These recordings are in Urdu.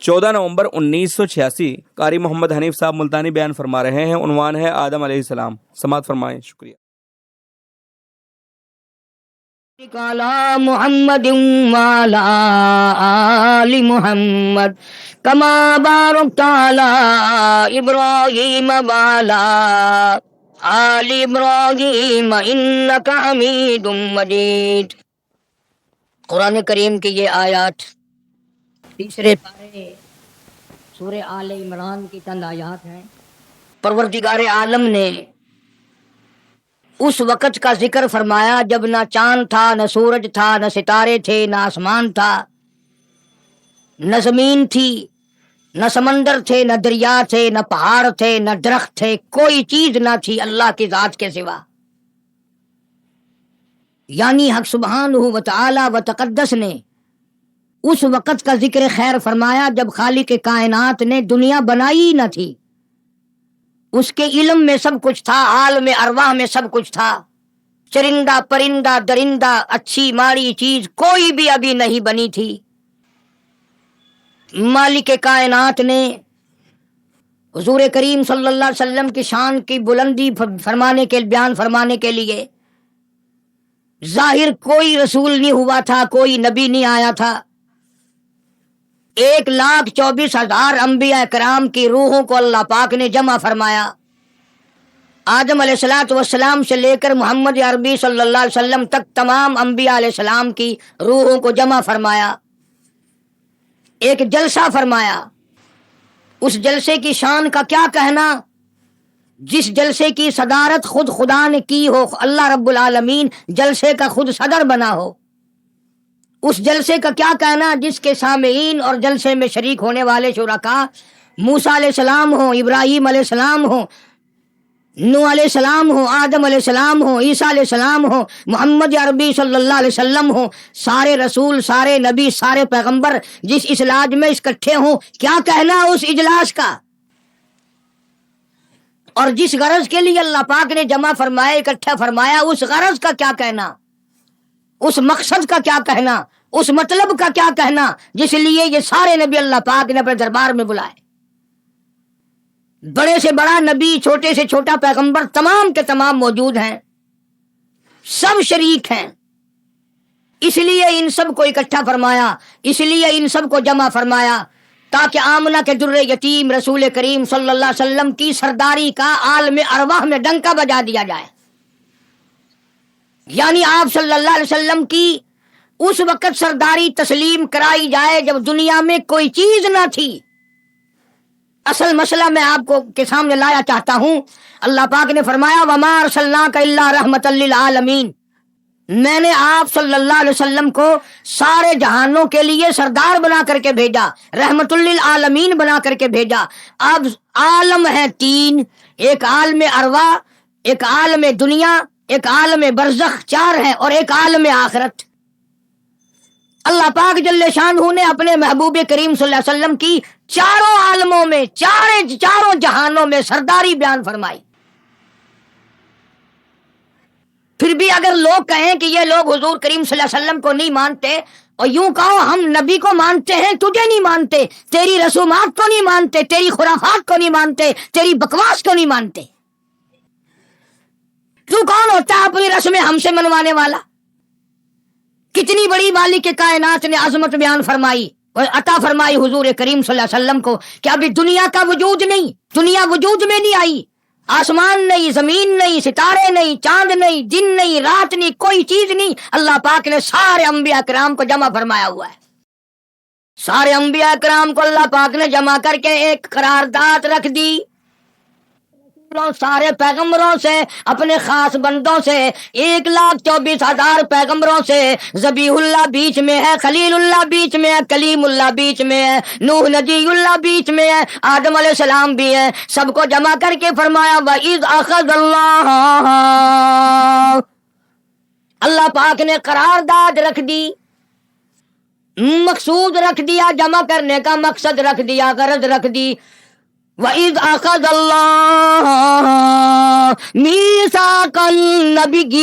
14 نومبر 1986 قاری محمد حنیف صاحب ملتانی بیان فرما رہے ہیں۔ عنوان ہے آدم علیہ السلام۔ سماعت فرمائیں۔ شکریہ۔ کالا محمد وعلی آل محمد کما بارکت علی ابراہیم وعلی آل ابراہیم انک حمید مجید۔ قرآن کریم کی یہ آیات تیسرے پارے سورہ آل عمران کی چند آیات ہیں۔ پروردگار عالم نے اس وقت کا ذکر فرمایا جب نہ چاند تھا، نہ سورج تھا، نہ ستارے تھے، نہ آسمان تھا، نہ زمین تھی، نہ سمندر تھے، نہ دریا تھے، نہ پہاڑ تھے، نہ درخت تھے، کوئی چیز نہ تھی اللہ کی ذات کے سوا۔ یعنی حق سبحانہ و تعالی و تقدس نے اس وقت کا ذکر خیر فرمایا جب خالق کائنات نے دنیا بنائی نہ تھی۔ اس کے علم میں سب کچھ تھا، عالم ارواح میں سب کچھ تھا، چرندہ پرندہ درندہ اچھی ماڑی چیز کوئی بھی ابھی نہیں بنی تھی۔ مالک کائنات نے حضور کریم صلی اللہ علیہ وسلم کی شان کی بلندی بیان فرمانے کے لیے ظاہر کوئی رسول نہیں ہوا تھا، کوئی نبی نہیں آیا تھا۔ 1,24,000 انبیاء کرام کی روحوں کو اللہ پاک نے جمع فرمایا۔ آدم علیہ السلام سے لے کر محمد عربی صلی اللہ علیہ وسلم تک تمام انبیاء علیہ السلام کی روحوں کو جمع فرمایا، ایک جلسہ فرمایا۔ اس جلسے کی شان کا کیا کہنا، جس جلسے کی صدارت خود خدا نے کی ہو، اللہ رب العالمین جلسے کا خود صدر بنا ہو۔ اس جلسے کا کیا کہنا جس کے سامعین اور جلسے میں شریک ہونے والے شرکاء موسیٰ علیہ السلام ہوں، ابراہیم علیہ السلام ہوں، نوح علیہ السلام ہوں، آدم علیہ السلام ہوں، عیسیٰ علیہ السلام ہوں، محمد عربی صلی اللہ علیہ وسلم ہوں، سارے رسول، سارے نبی، سارے پیغمبر جس اجلاس میں اکٹھے ہوں، کیا کہنا اس اجلاس کا؟ اور جس غرض کے لیے اللہ پاک نے جمع فرمایا، اکٹھا فرمایا، اس غرض کا کیا کہنا، اس مقصد کا کیا کہنا، اس مطلب کا کیا کہنا جس لیے یہ سارے نبی اللہ پاک نے اپنے دربار میں بلائے۔ بڑے سے بڑا نبی، چھوٹے سے چھوٹا پیغمبر، تمام کے تمام موجود ہیں، سب شریک ہیں، اس لیے ان سب کو اکٹھا فرمایا، اس لیے ان سب کو جمع فرمایا تاکہ آمنہ کے در یتیم رسول کریم صلی اللہ علیہ وسلم کی سرداری کا عالم ارواح میں ڈنکا بجا دیا جائے۔ یعنی آپ صلی اللہ علیہ وسلم کی اس وقت سرداری تسلیم کرائی جائے جب دنیا میں کوئی چیز نہ تھی۔ اصل مسئلہ میں آپ کو کے سامنے لایا چاہتا ہوں۔ اللہ پاک نے فرمایا وَمَا أَرْسَلْنَاكَ إِلَّا رَحْمَةً لِّلْعَالَمِينَ، میں نے آپ صلی اللہ علیہ وسلم کو سارے جہانوں کے لیے سردار بنا کر کے بھیجا، رحمت للعالمین بنا کر کے بھیجا۔ اب عالم ہے 3، ایک عالم ارواح، ایک عالم دنیا، ایک عالم برزخ، 4 ہے، اور ایک عالم آخرت۔ اللہ پاک جل شانہ نے اپنے محبوب کریم صلی اللہ علیہ وسلم کی چاروں عالموں میں، چاروں جہانوں میں سرداری بیان فرمائی۔ پھر بھی اگر لوگ کہیں کہ یہ لوگ حضور کریم صلی اللہ علیہ وسلم کو نہیں مانتے، اور یوں کہو ہم نبی کو مانتے ہیں، تجھے نہیں مانتے، تیری رسومات کو نہیں مانتے، تیری خرافات کو نہیں مانتے، تیری بکواس کو نہیں مانتے، تو کون ہوتا ہے اپنی رسمیں ہم سے منوانے والا؟ کتنی بڑی مالک کے کائنات نے عظمت بیان فرمائی اور عطا فرمائی حضور کریم صلی اللہ علیہ وسلم کو کہ ابھی دنیا کا وجود نہیں، دنیا وجود میں نہیں آئی، آسمان نہیں، زمین نہیں، ستارے نہیں، چاند نہیں، دن نہیں، رات نہیں، کوئی چیز نہیں، اللہ پاک نے سارے انبیاء کرام کو جمع فرمایا ہوا ہے۔ سارے انبیاء کرام کو اللہ پاک نے جمع کر کے ایک قرارداد رکھ دی، سارے پیغمبروں سے، اپنے خاص بندوں سے، 1,24,000 پیغمبروں سے، ذبیح اللہ بیچ میں ہے، خلیل اللہ بیچ میں ہے، کلیم اللہ بیچ میں ہے، نوح نجی اللہ بیچ میں ہے، آدم علیہ السلام بھی ہے، سب کو جمع کر کے فرمایا وَإِذْ أَخَذَ اللَّهُ، اللہ پاک نے قرارداد رکھ دی، مقصود رکھ دیا، جمع کرنے کا مقصد رکھ دیا، غرض رکھ دی، وَإِذْ أَخَذَ اللَّهُ مِيثَاقَ النَّبِيِّينَ،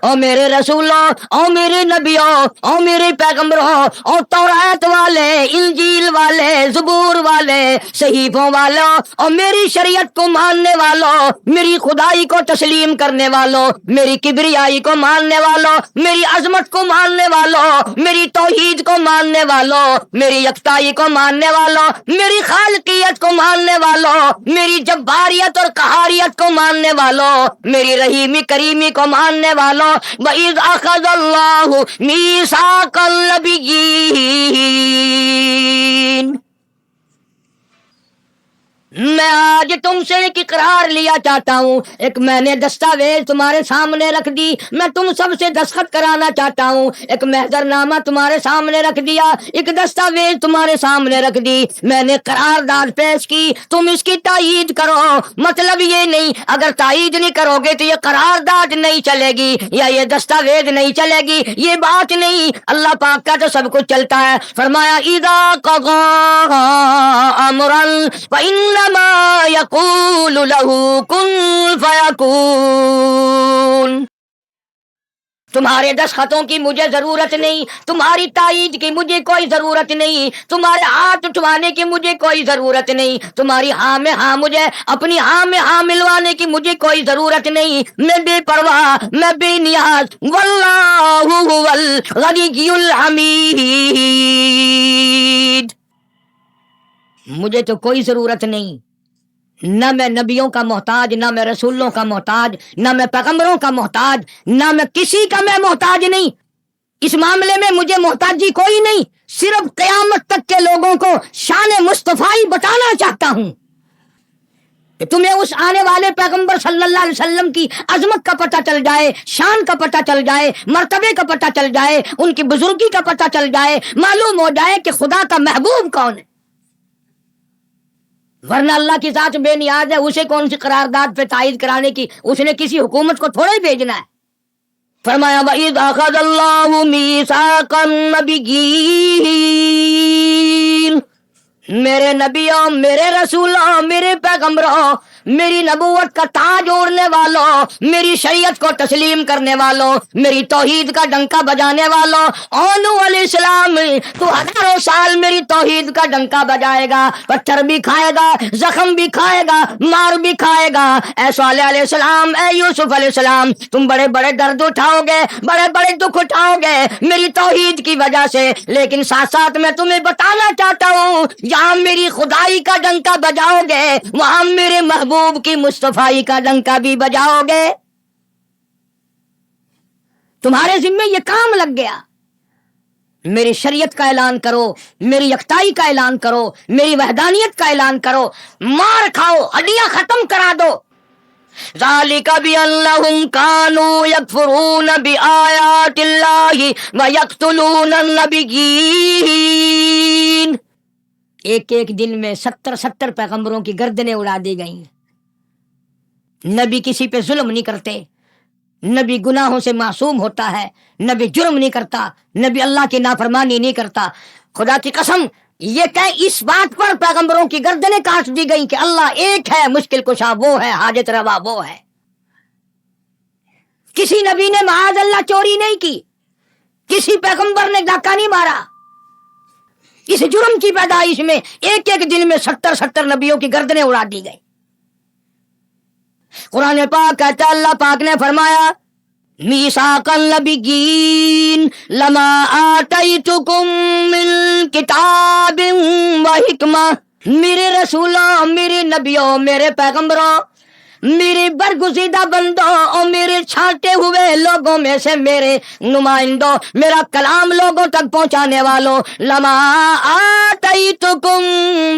او میرے رسولوں، او میرے نبیوں، او میرے پیغمبروں، او تورات والے، انجیل والے، زبور والے، صحیفوں والوں، اور میری شریعت کو ماننے والوں، میری خدائی کو تسلیم کرنے والوں، میری کبریائی کو ماننے والوں، میری عظمت کو ماننے والوں، میری توحید کو ماننے والوں، میری یکتائی کو ماننے والوں، میری خالقیت کو ماننے والوں، میری جباریت اور قہاریت کو ماننے والوں، میری رحیمی کریمی کو ماننے والوں، وَإِذْ أَخَذَ اللَّهُ مِيثَاقَ النَّبِيِّينَ، میں آج تم سے ایک اقرار لیا چاہتا ہوں، ایک میں نے دستاویز تمہارے سامنے رکھ دی، میں تم سب سے دستخط کرانا چاہتا ہوں، ایک محضر نامہ تمہارے سامنے رکھ دیا، ایک دستاویز تمہارے سامنے رکھ دی، میں نے قرارداد پیش کی، تم اس کی تائید کرو۔ مطلب یہ نہیں اگر تائید نہیں کرو گے تو یہ قرارداد نہیں چلے گی یا یہ دستاویز نہیں چلے گی، یہ بات نہیں، اللہ پاک کا تو سب کچھ چلتا ہے۔ فرمایا اذا قضى امرا فانما يقول له كن فيكون۔ تمہارے دستخطوں کی مجھے ضرورت نہیں، تمہاری تائید کی مجھے کوئی ضرورت نہیں، تمہارے ہاتھ اٹھوانے کی مجھے کوئی ضرورت نہیں، تمہاری ہاں میں ہاں مجھے اپنی ہاں میں ہاں ملوانے کی مجھے کوئی ضرورت نہیں، میں بے پرواہ، میں بے نیاز، واللہ هو الغنی الحمید، مجھے تو کوئی ضرورت نہیں، نہ میں نبیوں کا محتاج، نہ میں رسولوں کا محتاج، نہ میں پیغمبروں کا محتاج، نہ میں کسی کا میں محتاج نہیں، اس معاملے میں مجھے محتاجی کوئی نہیں، صرف قیامت تک کے لوگوں کو شان مصطفی بتانا چاہتا ہوں کہ تمہیں اس آنے والے پیغمبر صلی اللہ علیہ وسلم کی عظمت کا پتہ چل جائے، شان کا پتہ چل جائے، مرتبے کا پتہ چل جائے، ان کی بزرگی کا پتہ چل جائے، معلوم ہو جائے کہ خدا کا محبوب کون ہے، ورنہ اللہ کی ذات بے نیاز ہے، اسے کون سی قرارداد پہ تائید کرانے کی، اس نے کسی حکومت کو تھوڑا ہی بھیجنا ہے۔ فرمایا وَإِذْ أَخَذَ اللَّهُ مِيثَاقَ النَّبِيِّينَ، میرے نبیوں، میرے رسولوں، میرے پیغمبروں، میری نبوت کا تاج اوڑھنے والوں، میری شریعت کو تسلیم کرنے والوں، میری توحید کا ڈنکا بجانے والوں، نوح علیہ السلام تو ہزاروں سال میری توحید کا ڈنکا بجائے گا، پتھر بھی کھائے گا، زخم بھی کھائے گا، مار بھی کھائے گا، اے صالح علیہ السلام، اے یوسف علیہ السلام، تم بڑے بڑے درد اٹھاؤ گے، بڑے بڑے دکھ اٹھاؤ گے میری توحید کی وجہ سے، لیکن ساتھ ساتھ میں تمہیں بتانا چاہتا ہوں جہاں میری خدائی کا ڈنکا بجاؤ گے وہاں میرے محبوب کی مصطفی کا ڈنکا بھی بجاؤ گے، تمہارے ذمہ یہ کام لگ گیا، میری شریعت کا اعلان کرو، میری یکتائی کا اعلان کرو، میری وحدانیت کا اعلان کرو، مار کھاؤ، ہڈیاں ختم کرا دو۔ ذالک بأنہم کانوا یکفرون بآیات اللہ ویقتلون النبیین، ایک ایک دن میں 70 پیغمبروں کی گردنیں اڑا دی گئیں، نبی کسی پہ ظلم نہیں کرتے، نبی گناہوں سے معصوم ہوتا ہے، نبی جرم نہیں کرتا، نبی اللہ کی نافرمانی نہیں کرتا، خدا کی قسم یہ کہ اس بات پر پیغمبروں کی گردنیں کاٹ دی گئیں کہ اللہ ایک ہے، مشکل کشا وہ ہے، حاجت روا وہ ہے، کسی نبی نے معاذ اللہ چوری نہیں کی، کسی پیغمبر نے ڈاکہ نہیں مارا، اس جرم کی پیدائش میں ایک ایک دن میں 70 نبیوں کی گردنیں اڑا دی گئی۔ قرآن پاک کہتا ہے اللہ پاک نے فرمایا میثاق النبیین لما آتیتکم من کتاب و حکمہ، میرے رسولوں، میرے نبیوں، میرے پیغمبروں، میرے برگزیدہ بندوں اور میرے چھانٹے ہوئے لوگوں میں سے میرے نمائندوں، میرا کلام لوگوں تک پہنچانے والوں، لما آتیتکم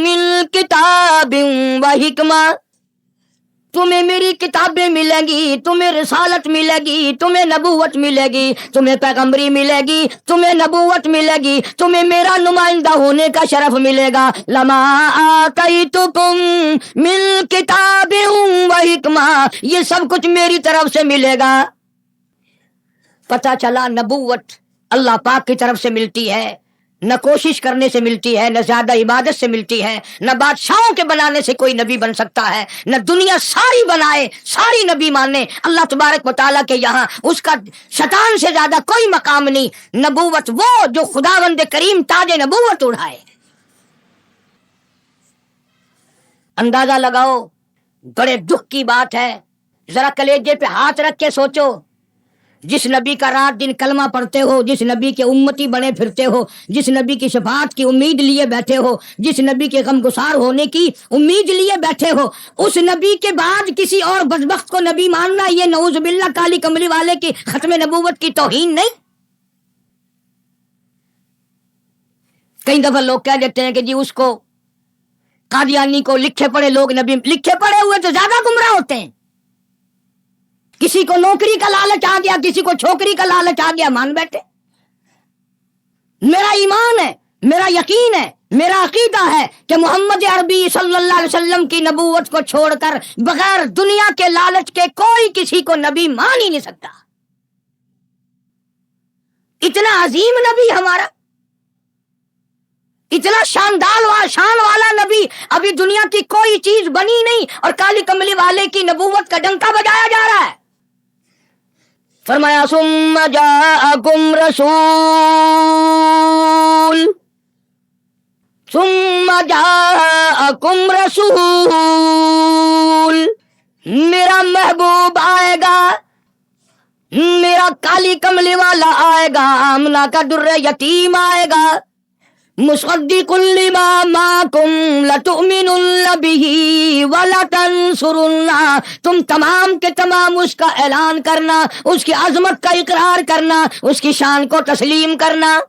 من کتاب و حکمہ، تمہیں میری کتابیں ملیں گی، تمہیں رسالت ملے گی، تمہیں نبوت ملے گی، تمہیں پیغمبری ملے گی، تمہیں نبوت ملے گی، تمہیں میرا نمائندہ ہونے کا شرف ملے گا، لما آتیتکم من کتاب و حکمہ، یہ سب کچھ میری طرف سے ملے گا۔ پتہ چلا نبوت اللہ پاک کی طرف سے ملتی ہے، نہ کوشش کرنے سے ملتی ہے، نہ زیادہ عبادت سے ملتی ہے، نہ بادشاہوں کے بنانے سے کوئی نبی بن سکتا ہے، نہ دنیا ساری بنائے ساری نبی مانے اللہ تبارک و تعالیٰ کے یہاں اس کا شیطان سے زیادہ کوئی مقام نہیں۔ نبوت وہ جو خداوند کریم تاج نبوت اڑھائے۔ اندازہ لگاؤ، بڑے دکھ کی بات ہے، ذرا کلیجے پہ ہاتھ رکھ کے سوچو، جس نبی کا رات دن کلمہ پڑھتے ہو، جس نبی کے امتی بنے پھرتے ہو، جس نبی کی شفاعت کی امید لیے بیٹھے ہو، جس نبی کے غمگسار ہونے کی امید لیے بیٹھے ہو، اس نبی کے بعد کسی اور بدبخت کو نبی ماننا یہ نعوذ باللہ کالی کملی والے کی ختم نبوت کی توہین نہیں؟ کئی دفعہ لوگ کہہ دیتے ہیں کہ جی اس کو قادیانی کو لکھے پڑھے لوگ نبی، لکھے پڑھے ہوئے تو زیادہ گمراہ ہوتے ہیں۔ کسی کو نوکری کا لالچ آ گیا، کسی کو چھوکری کا لالچ آ گیا، مان بیٹھے۔ میرا ایمان ہے، میرا یقین ہے، میرا عقیدہ ہے کہ محمد عربی صلی اللہ علیہ وسلم کی نبوت کو چھوڑ کر بغیر دنیا کے لالچ کے کوئی کسی کو نبی مان ہی نہیں سکتا۔ اتنا عظیم نبی ہمارا، اتنا شان والا نبی، ابھی دنیا کی کوئی چیز بنی نہیں اور کالی کملی والے کی نبوت کا ڈنکا بجایا جا رہا ہے۔ فرمایا ثم جاءکم رسول، میرا محبوب آئے گا، میرا کالی کملی والا آئے گا، آمنہ کا در یتیم آئے گا، مصدق لما معکم لتؤمنن بہ ولتنصرنہ، تم تمام کے تمام اس کا اعلان کرنا، اس کی عظمت کا اقرار کرنا، اس کی شان کو تسلیم کرنا۔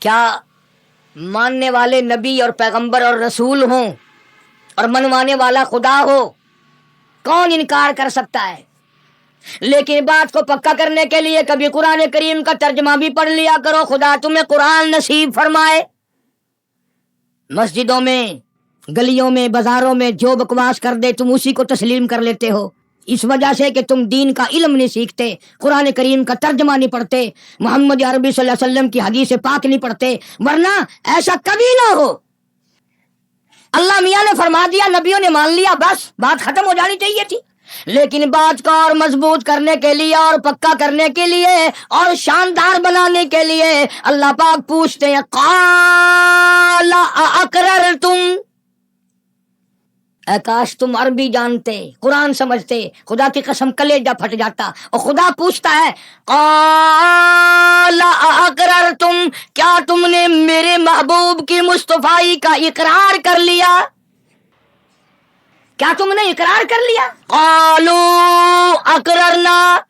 کیا ماننے والے نبی اور پیغمبر اور رسول ہوں اور منوانے والا خدا ہو، کون انکار کر سکتا ہے؟ لیکن بات کو پکا کرنے کے لیے کبھی قرآن کریم کا ترجمہ بھی پڑھ لیا کرو، خدا تمہیں قرآن نصیب فرمائے۔ مسجدوں میں، گلیوں میں، بازاروں میں جو بکواس کر دے تم اسی کو تسلیم کر لیتے ہو، اس وجہ سے کہ تم دین کا علم نہیں سیکھتے، قرآن کریم کا ترجمہ نہیں پڑھتے، محمد عربی صلی اللہ علیہ وسلم کی حدیث پاک نہیں پڑھتے، ورنہ ایسا کبھی نہ ہو۔ اللہ میاں نے فرما دیا، نبیوں نے مان لیا، بس بات ختم ہو جانی چاہیے تھی۔ لیکن بات کو اور مضبوط کرنے کے لیے اور پکا کرنے کے لیے اور شاندار بنانے کے لیے اللہ پاک پوچھتے ہیں قال اقررتم، اے کاش تم عربی جانتے، قرآن سمجھتے، خدا کی قسم کلیجہ پھٹ جاتا۔ اور خدا پوچھتا ہے قال اقررتم، کیا تم نے میرے محبوب کی مصطفائی کا اقرار کر لیا؟ کیا تم نے اقرار کر لیا؟ قالوا اقررنا،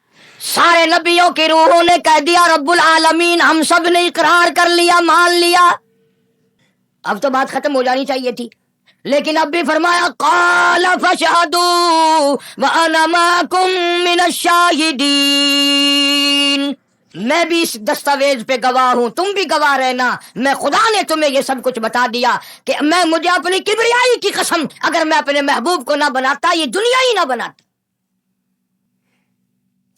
سارے نبیوں کی روحوں نے کہہ دیا رب العالمین ہم سب نے اقرار کر لیا، مان لیا۔ اب تو بات ختم ہو جانی چاہیے تھی، لیکن اب بھی فرمایا قال فاشهدوا وانا معكم من الشاهدين، میں بھی اس دستاویز پہ گواہ ہوں، تم بھی گواہ رہنا، میں خدا نے تمہیں یہ سب کچھ بتا دیا کہ مجھے اپنی کبریائی کی قسم اگر میں اپنے محبوب کو نہ بناتا یہ دنیا ہی نہ بناتا،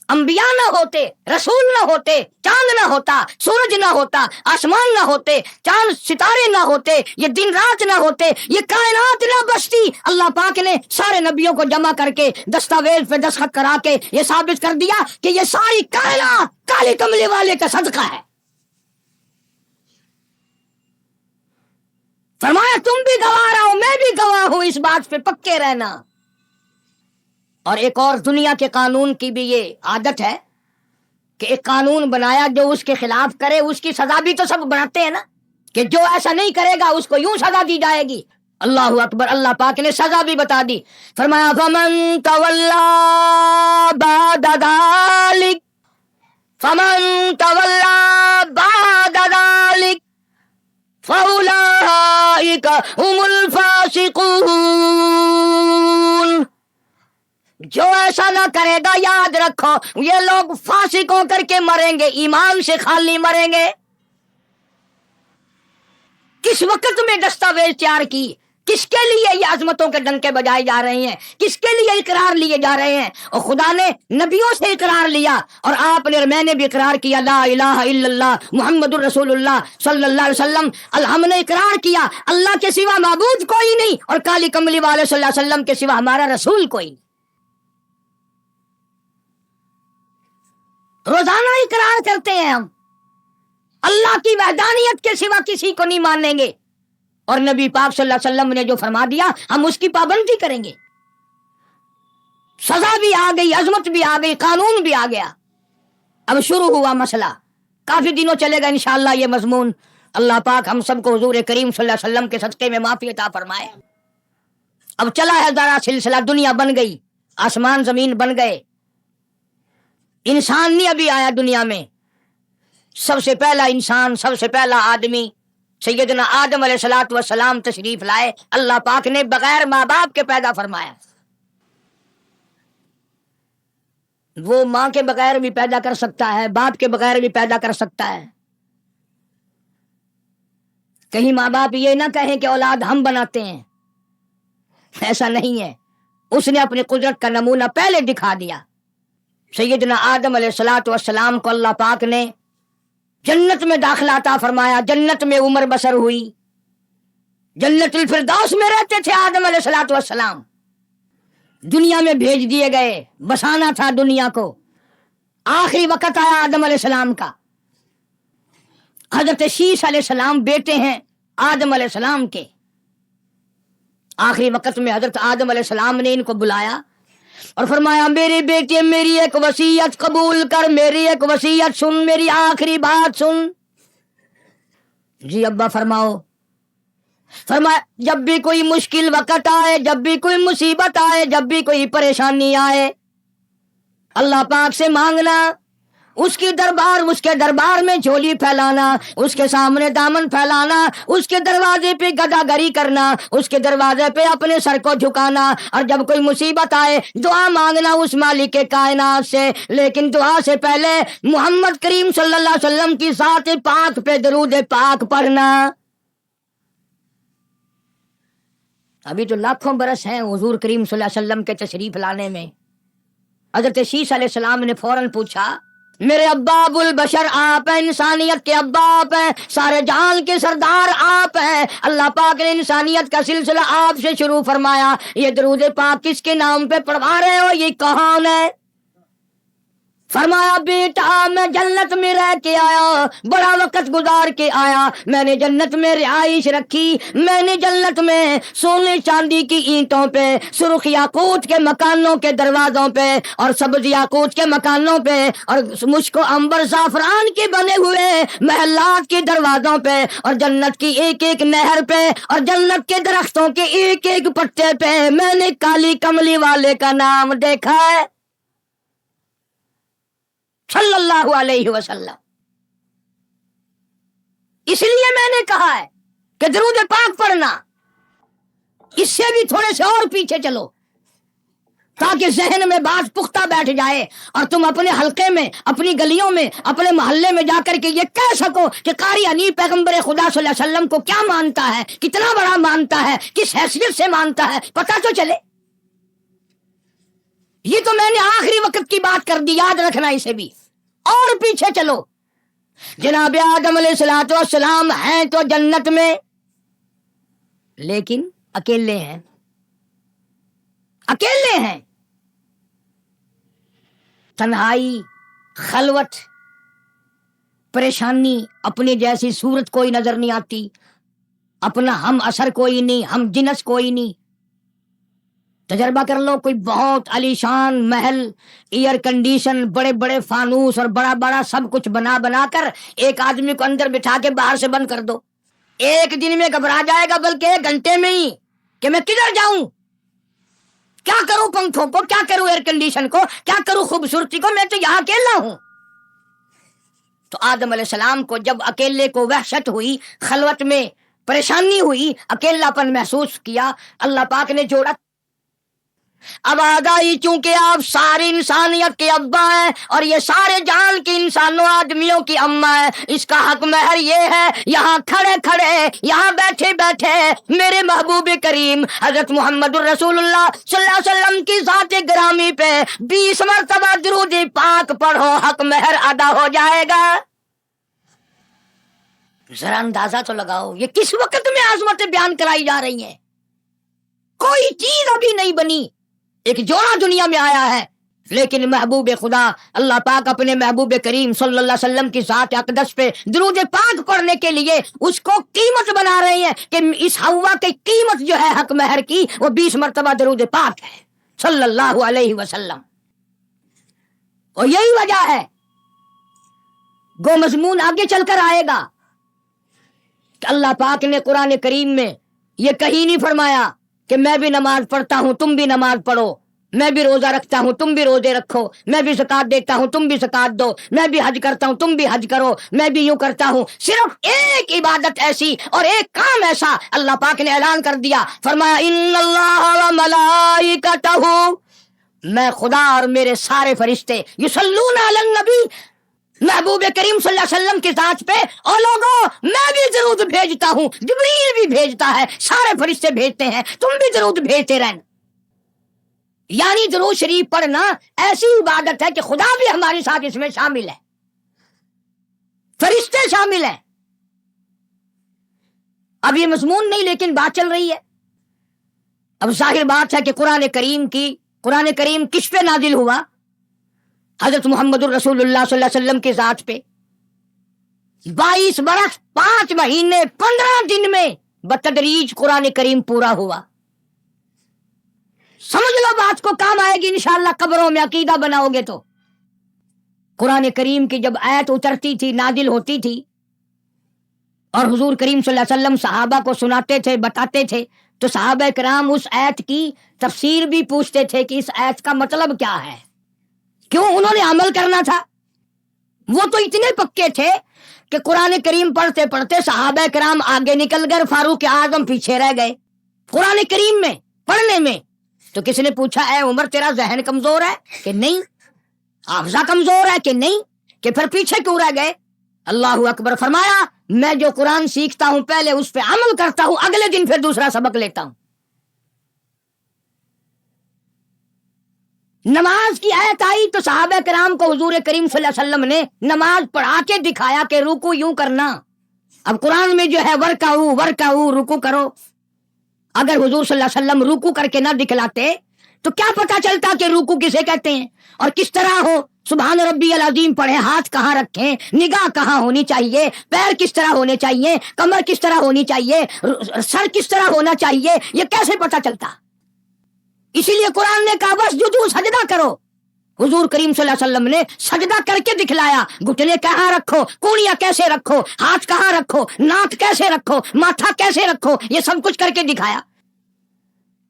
انبیاء نہ ہوتے، رسول نہ ہوتے، چاند نہ ہوتا، سورج نہ ہوتا، آسمان نہ ہوتے، چاند ستارے نہ ہوتے، یہ دن رات نہ ہوتے، یہ کائنات نہ بستی، اللہ پاک نے سارے نبیوں کو جمع کر کے دستاویز پہ دستخط کرا کے یہ ثابت کر دیا کہ یہ ساری کائنات کالی کملی والے کا صدقہ ہے۔ فرمایا تم بھی گواہ رہو، میں بھی گواہ ہوں، اس بات پہ پکے رہنا۔ اور ایک اور دنیا کے قانون کی بھی یہ عادت ہے کہ ایک قانون بنایا جو اس کے خلاف کرے اس کی سزا بھی تو سب بناتے ہیں نا، کہ جو ایسا نہیں کرے گا اس کو یوں سزا دی جائے گی۔ اللہ اکبر، اللہ پاک نے سزا بھی بتا دی، فرمایا فمن تولا بعد ذلک، فمن تولا بعد ذلک فاولئک هم الفاسقون، جو ایسا نہ کرے گا یاد رکھو یہ لوگ فاسق ہو کر کے مریں گے، ایمان سے خالی مریں گے۔ کس وقت میں دستاویز تیار کی؟ کس کے لیے یہ عظمتوں کے ڈنکے بجائے جا رہے ہیں؟ کس کے لیے اقرار لیے جا رہے ہیں؟ اور خدا نے نبیوں سے اقرار لیا اور آپ نے اور میں نے بھی اقرار کیا، لا الہ الا اللہ محمد الرسول اللہ صلی اللہ علیہ وسلم۔ ہم نے اقرار کیا اللہ کے سوا معبود کوئی نہیں، اور کالی کملی والے صلی اللہ علیہ وسلم کے سوا ہمارا رسول کوئی نہیں۔ روزانہ اقرار کرتے ہیں ہم اللہ کی وحدانیت کے سوا کسی کو نہیں مانیں گے، اور نبی پاک صلی اللہ علیہ وسلم نے جو فرما دیا ہم اس کی پابندی کریں گے۔ سزا بھی آ گئی، عظمت بھی آ گئی، قانون بھی آ گیا۔ اب شروع ہوا مسئلہ، کافی دنوں چلے گا انشاءاللہ یہ مضمون۔ اللہ پاک ہم سب کو حضور کریم صلی اللہ علیہ وسلم کے صدقے میں معافی عطا فرمائے۔ اب چلا ہے ذرا سلسلہ، دنیا بن گئی، آسمان زمین بن گئے، انسان نہیں ابھی آیا دنیا میں۔ سب سے پہلا انسان، سب سے پہلا آدمی سیدنا آدم علیہ الصلوۃ والسلام تشریف لائے۔ اللہ پاک نے بغیر ماں باپ کے پیدا فرمایا۔ وہ ماں کے بغیر بھی پیدا کر سکتا ہے، باپ کے بغیر بھی پیدا کر سکتا ہے۔ کہیں ماں باپ یہ نہ کہیں کہ اولاد ہم بناتے ہیں، ایسا نہیں ہے۔ اس نے اپنی قدرت کا نمونہ پہلے دکھا دیا۔ سیدنا آدم علیہ الصلوۃ والسلام کو اللہ پاک نے جنت میں داخلہ عطا فرمایا، جنت میں عمر بسر ہوئی، جنت الفردوس میں رہتے تھے آدم علیہ الصلوۃ والسلام۔ دنیا میں بھیج دیے گئے، بسانا تھا دنیا کو۔ آخری وقت آیا آدم علیہ السلام کا۔ حضرت شیش علیہ السلام بیٹے ہیں آدم علیہ السلام کے۔ آخری وقت میں حضرت آدم علیہ السلام نے ان کو بلایا اور فرمایا میرے بیٹے میری ایک وصیت قبول کر، میری ایک وصیت سن، میری آخری بات سن۔ جی ابا فرماؤ۔ فرمایا جب بھی کوئی مشکل وقت آئے، جب بھی کوئی مصیبت آئے، جب بھی کوئی پریشانی آئے، اللہ پاک سے مانگنا، اس کے دربار میں جھولی پھیلانا، اس کے سامنے دامن پھیلانا، اس کے دروازے پہ گدا گری کرنا، اس کے دروازے پہ اپنے سر کو جھکانا، اور جب کوئی مصیبت آئے دعا مانگنا اس مالک کائنات سے۔ لیکن دعا سے پہلے محمد کریم صلی اللہ علیہ وسلم کی ذات پاک پہ درود پاک پڑھنا۔ ابھی تو لاکھوں برس ہیں حضور کریم صلی اللہ علیہ وسلم کے تشریف لانے میں۔ حضرت شیش علیہ السلام نے فوراً پوچھا میرے ابا ابو البشر آپ ہیں، انسانیت کے ابا آپ ہیں، سارے جہان کے سردار آپ ہیں۔ اللہ پاک نے انسانیت کا سلسلہ آپ سے شروع فرمایا، یہ درود پاک کس کے نام پہ پڑھوا رہے ہو، یہ کون ہے؟ فرمایا بیٹا میں جنت میں رہ کے آیا، بڑا وقت گزار کے آیا، میں نے جنت میں رہائش رکھی، میں نے جنت میں سونے چاندی کی اینٹوں پہ، سرخ یاقوت کے مکانوں کے دروازوں پہ، اور سبز یاقوت کے مکانوں پہ، اور مشک و عنبر زعفران کے بنے ہوئے محلات کے دروازوں پہ، اور جنت کی ایک ایک نہر پہ، اور جنت کے درختوں کے ایک ایک پتے پہ میں نے کالی کملی والے کا نام دیکھا ہے صلی اللہ علیہ وسلم۔ اس لیے میں نے کہا ہے کہ درود پاک پڑھنا، اس سے بھی تھوڑے سے اور پیچھے چلو تاکہ ذہن میں بات پختہ بیٹھ جائے، اور تم اپنے حلقے میں، اپنی گلیوں میں، اپنے محلے میں جا کر کے یہ کہہ سکو کہ قاری حنیف پیغمبر خدا صلی اللہ علیہ وسلم کو کیا مانتا ہے، کتنا بڑا مانتا ہے، کس حیثیت سے مانتا ہے، پتہ تو چلے۔ یہ تو میں نے آخری وقت کی بات کر دی، یاد رکھنا اسے بھی۔ اور پیچھے چلو، جناب آدم علیہ الصلوۃ والسلام ہیں تو جنت میں، لیکن اکیلے ہیں، اکیلے ہیں، تنہائی، خلوت، پریشانی، اپنی جیسی صورت کوئی نظر نہیں آتی، اپنا ہم اثر کوئی نہیں، ہم جنس کوئی نہیں۔ تجربہ کر لو، کوئی بہت عالیشان محل، ایئر کنڈیشن، بڑے بڑے فانوس اور بڑا بڑا سب کچھ بنا بنا کر ایک آدمی کو اندر بٹھا کے باہر سے بند کر دو، ایک دن میں گھبرا جائے گا، بلکہ ایک گھنٹے میں ہی، کہ میں کدھر جاؤں، کیا کروں پنکھوں کو، کیا کروں ایئر کنڈیشن کو، کیا کروں خوبصورتی کو، میں تو یہاں اکیلا ہوں۔ تو آدم علیہ السلام کو جب اکیلے کو وحشت ہوئی، خلوت میں پریشانی ہوئی، اکیلاپن محسوس کیا، اللہ پاک نے جوڑا اب آگاہی چونکہ آپ ساری انسانیت کے ابا ہیں اور یہ سارے جہان کے انسانوں آدمیوں کی اماں ہے، اس کا حق مہر یہ ہے یہاں کھڑے کھڑے یہاں بیٹھے بیٹھے میرے محبوب کریم حضرت محمد الرسول اللہ صلی اللہ علیہ وسلم کی ذات گرامی پہ 20 مرتبہ درود پاک پڑھو، حق مہر ادا ہو جائے گا۔ ذرا اندازہ تو لگاؤ یہ کس وقت میں عظمتیں بیان کرائی جا رہی ہیں، کوئی چیز ابھی نہیں بنی، ایک جوڑا دنیا میں آیا ہے، لیکن محبوب خدا اللہ پاک اپنے محبوب کریم صلی اللہ علیہ وسلم کی ذات اقدس پہ درود پاک پڑھنے کے لیے اس کو قیمت بنا رہے ہیں کہ اس ہوا کی قیمت جو ہے حق مہر کی وہ 20 مرتبہ درود پاک ہے صلی اللہ علیہ وسلم۔ اور یہی وجہ ہے، گو مضمون آگے چل کر آئے گا کہ اللہ پاک نے قرآن کریم میں یہ کہیں نہیں فرمایا کہ میں بھی نماز پڑھتا ہوں تم بھی نماز پڑھو، میں بھی روزہ رکھتا ہوں تم بھی روزے رکھو، میں بھی زکات دیتا ہوں تم بھی زکات دو، میں بھی حج کرتا ہوں تم بھی حج کرو، میں بھی یوں کرتا ہوں۔ صرف ایک عبادت ایسی اور ایک کام ایسا اللہ پاک نے اعلان کر دیا، فرمایا ان اللہ و ملائکتہ، میں خدا اور میرے سارے فرشتے یصلون علی النبی، محبوب کریم صلی اللہ علیہ وسلم کی ذات پہ اور لوگوں میں بھی درود بھیجتا ہوں، جبریل بھی بھیجتا ہے، سارے فرشتے بھیجتے ہیں، تم بھی درود بھیجتے رہنا۔ یعنی درود شریف پڑھنا ایسی عبادت ہے کہ خدا بھی ہمارے ساتھ اس میں شامل ہے، فرشتے شامل ہیں۔ اب یہ مضمون نہیں لیکن بات چل رہی ہے۔ اب ظاہر بات ہے کہ قرآن کریم کس پہ نازل ہوا؟ حضرت محمد الرسول اللہ صلی اللہ علیہ وسلم کی ذات پہ 22 برس 5 مہینے 15 دن میں بتدریج قرآن کریم پورا ہوا۔ سمجھ لو بات کو کام آئے گی انشاءاللہ، قبروں میں عقیدہ بناؤ گے تو۔ قرآن کریم کی جب آیت اترتی تھی، نازل ہوتی تھی، اور حضور کریم صلی اللہ علیہ وسلم صحابہ کو سناتے تھے، بتاتے تھے، تو صحابہ کرام اس آیت کی تفسیر بھی پوچھتے تھے کہ اس آیت کا مطلب کیا ہے، کیوں انہوں نے عمل کرنا تھا۔ وہ تو اتنے پکے تھے کہ قرآن کریم پڑھتے پڑھتے صحابہ کرام آگے نکل گئے، فاروق اعظم پیچھے رہ گئے قرآن کریم میں پڑھنے میں۔ تو کسی نے پوچھا اے عمر تیرا ذہن کمزور ہے کہ نہیں، حافظہ کمزور ہے کہ نہیں، کہ پھر پیچھے کیوں رہ گئے؟ اللہ اکبر، فرمایا میں جو قرآن سیکھتا ہوں پہلے اس پہ عمل کرتا ہوں، اگلے دن پھر دوسرا سبق لیتا ہوں۔ نماز کی آیت آئی تو صحابہ کرام کو حضور کریم صلی اللہ علیہ وسلم نے نماز پڑھا کے دکھایا کہ رکوع یوں کرنا۔ اب قرآن میں جو ہے ورکعوا رکوع کرو، اگر حضور صلی اللہ علیہ وسلم رکوع کر کے نہ دکھلاتے تو کیا پتا چلتا کہ رکوع کسے کہتے ہیں اور کس طرح ہو؟ سبحان ربی العظیم پڑھیں، ہاتھ کہاں رکھیں، نگاہ کہاں ہونی چاہیے، پیر کس طرح ہونے چاہیے، کمر کس طرح ہونی چاہیے، سر کس طرح ہونا چاہیے، یہ کیسے پتا چلتا؟ اسی لیے قرآن نے کہا بس جدو سجدہ کرو۔ حضور کریم صلی اللہ علیہ وسلم نے سجدہ کر کے دکھلایا، گھٹنے کہاں رکھو، کونیاں کیسے رکھو، ہاتھ کہاں رکھو، ناک کیسے رکھو، ماتھا کیسے رکھو، یہ سب کچھ کر کے دکھایا۔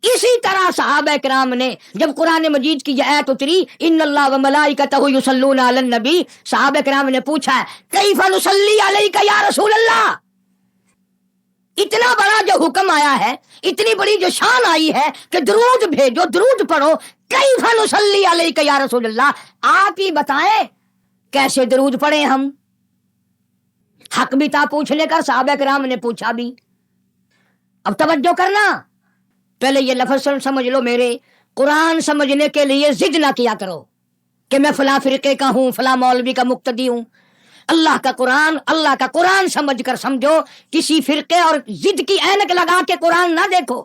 اسی طرح صحابہ کرام نے جب قرآن مجید کی یہ آیت اتری ان اللہ و ملائکتہ یصلون علی النبی، صحابہ کرام نے پوچھا کیف نصلی علیک یا رسول اللہ، اتنا بڑا جو حکم آیا ہے، اتنی بڑی جو شان آئی ہے کہ درود بھیجو، درود پڑھو، کیف نصلی علیک یا رسول اللہ، آپ ہی بتائیں کیسے درود پڑھیں ہم؟ حق بھی تھا پوچھنے کا، صحابہ کرام نے پوچھا بھی۔ اب توجہ کرنا، پہلے یہ لفظ سمجھ لو میرے، قرآن سمجھنے کے لیے ضد نہ کیا کرو کہ میں فلاں فرقے کا ہوں، فلاں مولوی کا مقتدی ہوں۔ اللہ کا قرآن سمجھ کر سمجھو، کسی فرقے اور ضد کی اینک لگا کے قرآن نہ دیکھو۔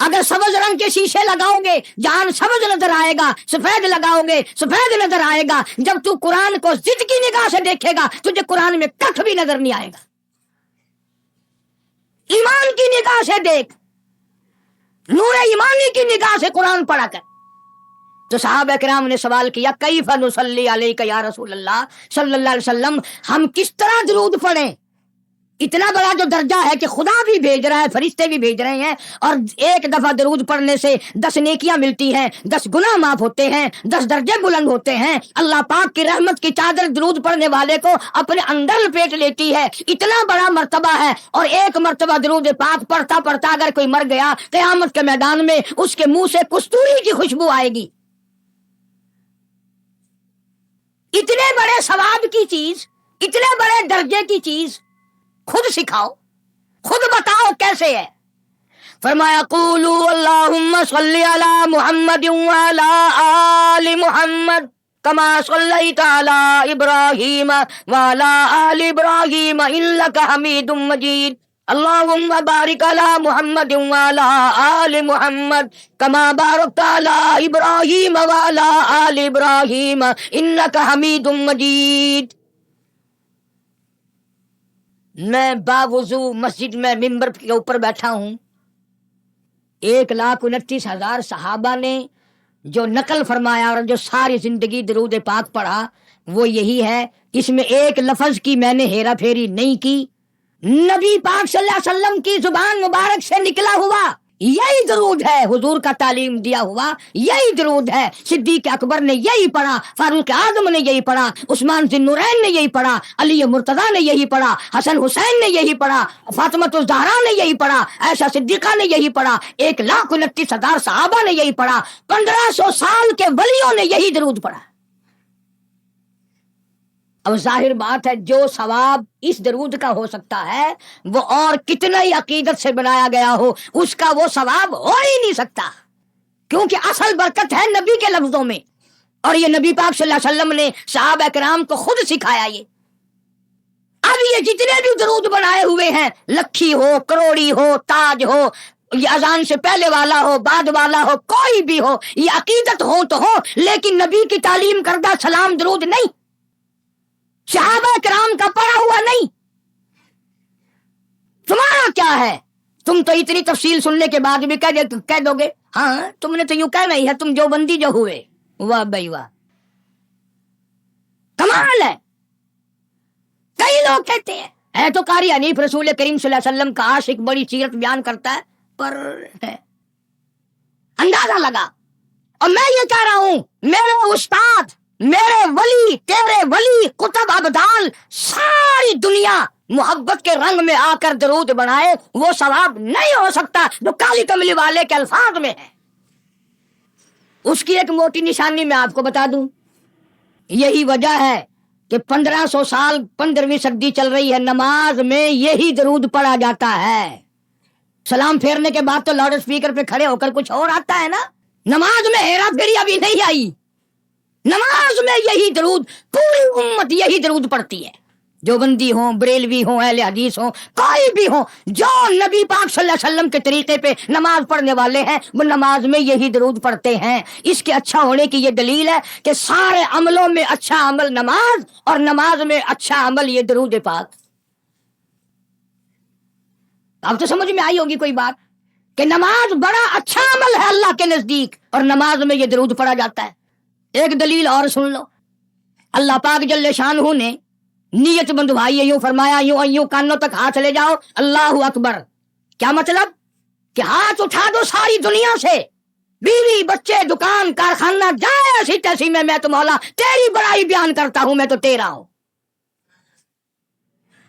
اگر سبز رنگ کے شیشے لگاؤ گے جان سبز نظر آئے گا، سفید لگاؤ گے سفید نظر آئے گا۔ جب تو قرآن کو ضد کی نگاہ سے دیکھے گا تجھے قرآن میں ککھ بھی نظر نہیں آئے گا۔ ایمان کی نگاہ سے دیکھ، نور ایمانی کی نگاہ سے قرآن پڑھا کر۔ تو صحابہ کرام نے سوال کیا کیف نصلی علیک یا رسول اللہ صلی اللہ علیہ وسلم، ہم کس طرح درود پڑھیں؟ اتنا بڑا جو درجہ ہے کہ خدا بھی بھیج رہا ہے، فرشتے بھی بھیج رہے ہیں، اور ایک دفعہ درود پڑھنے سے 10 نیکیاں ملتی ہیں، 10 گناہ معاف ہوتے ہیں، 10 درجے بلند ہوتے ہیں۔ اللہ پاک کی رحمت کی چادر درود پڑھنے والے کو اپنے اندر لپیٹ لیتی ہے، اتنا بڑا مرتبہ ہے۔ اور ایک مرتبہ درود پاک پڑھتا پڑھتا اگر کوئی مر گیا، قیامت کے میدان میں اس کے منہ سے کستوری کی خوشبو آئے گی۔ اتنے بڑے ثواب کی چیز، اتنے بڑے درجے کی چیز خود سکھاؤ، خود بتاؤ کیسے ہے۔ فرمایا قولوا اللہم صلی علی محمد وعلی آل محمد کما صلیت علی ابراہیم وعلی آل ابراہیم انک حمید مجید، اللہم بارک علی محمد وعلی آل محمد کما بارکت علی ابراہیم وعلی آل ابراہیم انک حمید مجید۔ میں باوضو مسجد میں ممبر کے اوپر بیٹھا ہوں، 1,29,000 صحابہ نے جو نقل فرمایا اور جو ساری زندگی درود پاک پڑھا وہ یہی ہے، اس میں ایک لفظ کی میں نے ہیرا پھیری نہیں کی، نبی پاک صلی اللہ علیہ وسلم کی زبان مبارک سے نکلا ہوا یہی درود ہے، حضور کا تعلیم دیا ہوا یہی درود ہے۔ صدیق اکبر نے یہی پڑھا، فاروق اعظم نے یہی پڑھا، عثمان ذی النورین نے یہی پڑھا، علی مرتضیٰ نے یہی پڑھا، حسن حسین نے یہی پڑھا، فاطمۃ الزہرا نے یہی پڑھا، عائشہ صدیقہ نے یہی پڑھا، 1,29,000 صحابہ نے یہی پڑھا، 1500 سال کے ولیوں نے یہی درود پڑھا۔ اب ظاہر بات ہے جو ثواب اس درود کا ہو سکتا ہے وہ اور کتنا ہی عقیدت سے بنایا گیا ہو اس کا وہ ثواب ہو ہی نہیں سکتا، کیونکہ اصل برکت ہے نبی کے لفظوں میں، اور یہ نبی پاک صلی اللہ علیہ وسلم نے صحابہ کرام کو خود سکھایا۔ یہ اب یہ جتنے بھی درود بنائے ہوئے ہیں، لکھی ہو، کروڑی ہو، تاج ہو، یہ اذان سے پہلے والا ہو، بعد والا ہو، کوئی بھی ہو، یہ عقیدت ہو تو ہو، لیکن نبی کی تعلیم کردہ سلام درود نہیں، صحابہ کرام کا پڑھا ہوا نہیں۔ تمہارا کیا ہے؟ تم تو اتنی تفصیل سننے کے بعد بھی کہہ دو گے ہاں تم نے تو یوں کہنا ہی ہے، تم جو بندی جو ہوئے۔ واہ بھائی واہ، کمال ہے۔ کئی لوگ کہتے ہیں ہے تو قاری حنیف رسول کریم صلی اللہ علیہ وسلم کا عاشق، بڑی سیرت بیان کرتا ہے، پر اندازہ لگا۔ اور میں یہ کہہ رہا ہوں میرے استاد، میرے ولی، تیرے ولی، قطب ابدال، ساری دنیا محبت کے رنگ میں آ کر درود بنائے، وہ ثواب نہیں ہو سکتا جو کالی کملی والے کے الفاظ میں ہے۔ اس کی ایک موٹی نشانی میں آپ کو بتا دوں، یہی وجہ ہے کہ 1500 سال 15ویں صدی چل رہی ہے، نماز میں یہی درود پڑھا جاتا ہے۔ سلام پھیرنے کے بعد تو لاؤڈ اسپیکر پہ کھڑے ہو کر کچھ اور آتا ہے نا، نماز میں ہیرا پھیری ابھی نہیں آئی، نماز میں یہی درود، پوری امت یہی درود پڑھتی ہے، جو بندی ہوں، بریلوی ہوں، اہل حدیث ہوں، کوئی بھی ہوں، جو نبی پاک صلی اللہ علیہ وسلم کے طریقے پہ نماز پڑھنے والے ہیں وہ نماز میں یہی درود پڑھتے ہیں۔ اس کے اچھا ہونے کی یہ دلیل ہے کہ سارے عملوں میں اچھا عمل نماز، اور نماز میں اچھا عمل یہ درود پاک۔ اب تو سمجھ میں آئی ہوگی کوئی بات کہ نماز بڑا اچھا عمل ہے اللہ کے نزدیک، اور نماز میں یہ درود پڑھا جاتا ہے۔ ایک دلیل اور سن لو، اللہ پاک جل شانہ نے نیت بندھوائی، یوں فرمایا، یوں کانوں تک ہاتھ لے جاؤ، اللہ اکبر۔ کیا مطلب؟ کہ ہاتھ اٹھا دو ساری دنیا سے، بیوی بچے دکان کارخانہ جائے ایسی تیسی میں تو مولا تیری بڑائی بیان کرتا ہوں، میں تو تیرا ہوں۔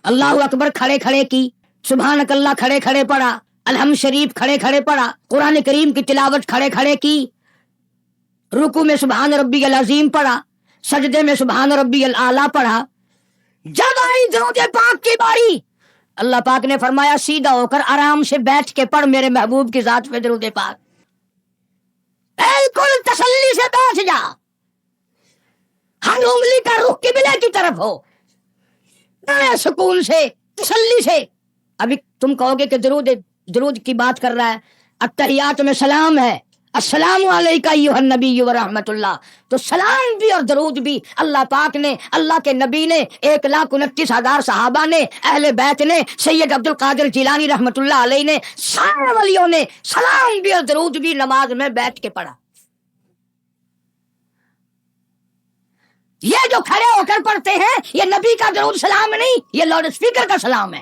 اللہ اکبر کھڑے کھڑے کی، سبحانک اللہ کھڑے کھڑے پڑھا، الحمد شریف کھڑے کھڑے پڑھا، قرآن کریم کی تلاوت کھڑے کھڑے کی، رکوع میں سبحان ربی العظیم پڑھا، سجدے میں سبحان ربی الاعلیٰ پڑھا۔ جب آئی درود پاک کی باری، اللہ پاک نے فرمایا سیدھا ہو کر آرام سے بیٹھ کے پڑھ میرے محبوب کی ذات پہ درود پاک، بالکل تسلی سے بیٹھ جا، ہر انگلی کا رخ قبلے کی طرف ہو، بڑے سکون سے، تسلی سے۔ ابھی تم کہو گے کہ درود کی بات کر رہا ہے، التحیات میں سلام ہے، السلام علیکہ ایھا النبی ورحمۃ اللہ، تو سلام بھی اور درود بھی اللہ پاک نے، اللہ کے نبی نے، 1,29,000 صحابہ نے، اہل بیت نے، سید عبد القادر جیلانی رحمۃ اللہ علیہ نے، سارے ولیوں نے سلام بھی اور درود بھی نماز میں بیٹھ کے پڑھا۔ یہ جو کھڑے ہو کر پڑھتے ہیں یہ نبی کا درود سلام نہیں، یہ لاؤڈ اسپیکر کا سلام ہے۔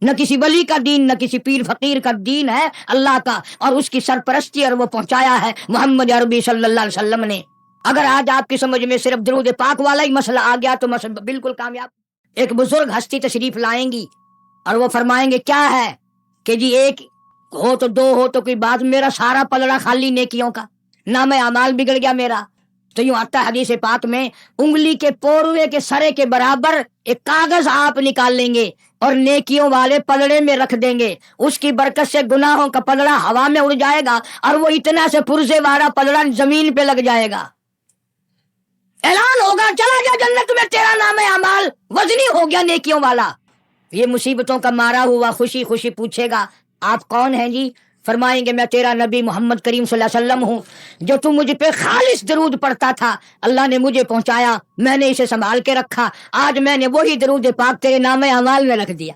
نہ کسی ولی کا دین، نہ کسی پیر فقیر کا دین ہے، اللہ کا، اور اس کی سرپرستی اور وہ پہنچایا ہے محمد عربی صلی اللہ علیہ وسلم نے۔ اگر آج آپ کی سمجھ میں صرف درود پاک والا ہی مسئلہ آ گیا تو مسئلہ بالکل کامیاب۔ ایک بزرگ ہستی تشریف لائیں گی اور وہ فرمائیں گے کیا ہے کہ جی ایک ہو تو دو ہو تو کوئی بات، میرا سارا پلڑا خالی نیکیوں کا، نام اعمال بگڑ گیا میرا۔ تو یوں آتا ہے حدیث پاک میں، انگلی کے پوروے کے سرے کے برابر ایک کاغذ آپ نکال لیں گے اور نیکیوں والے پلڑے میں رکھ دیں گے، اس کی برکت سے گناہوں کا پلڑا ہوا میں اڑ جائے گا اور وہ اتنا سے پرزے والا پلڑا زمین پہ لگ جائے گا۔ اعلان ہوگا چلا گیا جنت میں تیرا نام اعمال، وزنی ہو گیا نیکیوں والا۔ یہ مصیبتوں کا مارا ہوا خوشی خوشی پوچھے گا آپ کون ہیں جی؟ فرمائیں گے میں تیرا نبی محمد کریم صلی اللہ علیہ وسلم ہوں، جو تم مجھ پہ خالص درود پڑھتا تھا، اللہ نے مجھے پہنچایا، میں نے اسے سنبھال کے رکھا، آج میں نے وہی درود پاک تیرے نام اعمال میں رکھ دیا۔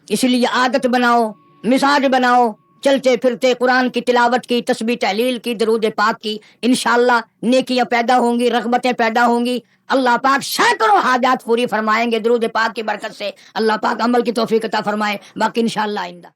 اس لیے عادت بناؤ، مزاج بناؤ، چلتے پھرتے قرآن کی تلاوت کی، تسبیح تحلیل کی، درود پاک کی، انشاءاللہ نیکیاں پیدا ہوں گی، رغبتیں پیدا ہوں گی، اللہ پاک سینکڑوں حاجات پوری فرمائیں گے درود پاک کی برکت سے۔ اللہ پاک عمل کی توفیق عطا فرمائے، باقی انشاءاللہ آئندہ۔